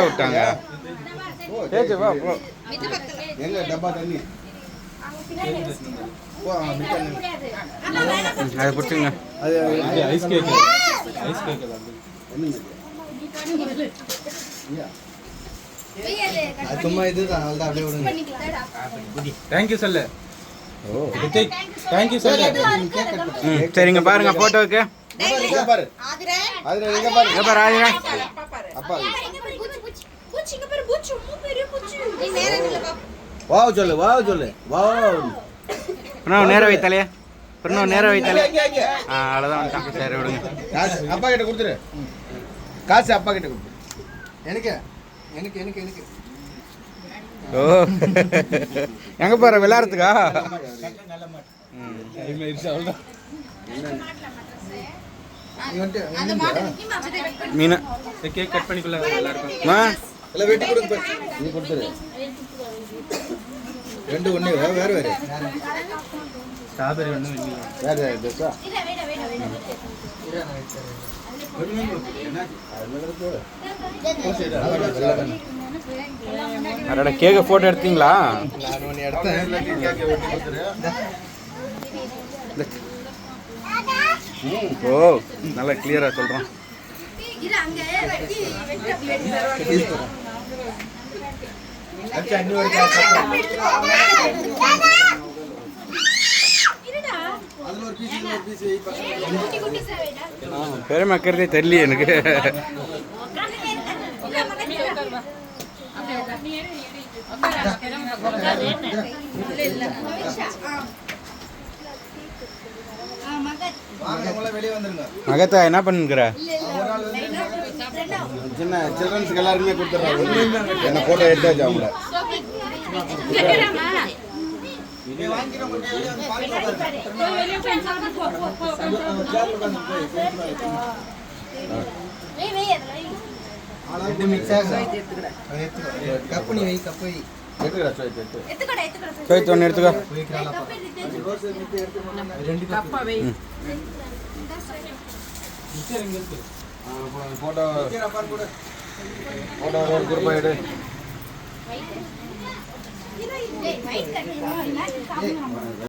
விட்டாங்க அது பிடிச்சுங்க. சும்மா இதுதான் அப்படியே விடுங்க. தேங்க்யூ சொல்லு. தேங்க்யூ சொல்லு. சரிங்க பாருங்க போட்டோவுக்கு. வாவ் சொல்லு வாவ் சொல்லு வாவ். நேர வைத்தாலே நேர வைத்தாலே அவ்வளோதான் வந்துட்டான். சரி விடுங்க. காசு அப்பா கிட்ட கொடுத்துரு. காசு அப்பா கிட்ட கொடுத்துரு. எனக்கு எனக்கு எனக்கு எனக்கு ஓ எங்க போற விளையாடுறதுக்கா? மீனா கேக் கட் பண்ணிக்கல வெட்டி கொடுங்க. நீ கொடுத்துரு. ரெண்டு ஒண்ணு வேற வேற ஸ்ட்ராபெரி ஒண்ணு வேற வேற தோசா. அடடா கேக்க போட்டோ எடுத்தீங்களா? நான் ஒன்னு எடுத்தேன். ஓ நல்லா கிளியரா சொல்றோம். பெருமை கருதே தெரியல எனக்கு. மகத்தா என்ன பண்ணுங்கிற? சின்ன சில்ட்ரன்ஸ்க்கு எல்லாருமே கொடுத்துட்றாங்க. என்ன போட்டோ எடுத்தாச்சு அவங்கள. எடுத்துக்கோ. போட்டோ ஒரு குரூப் எடு.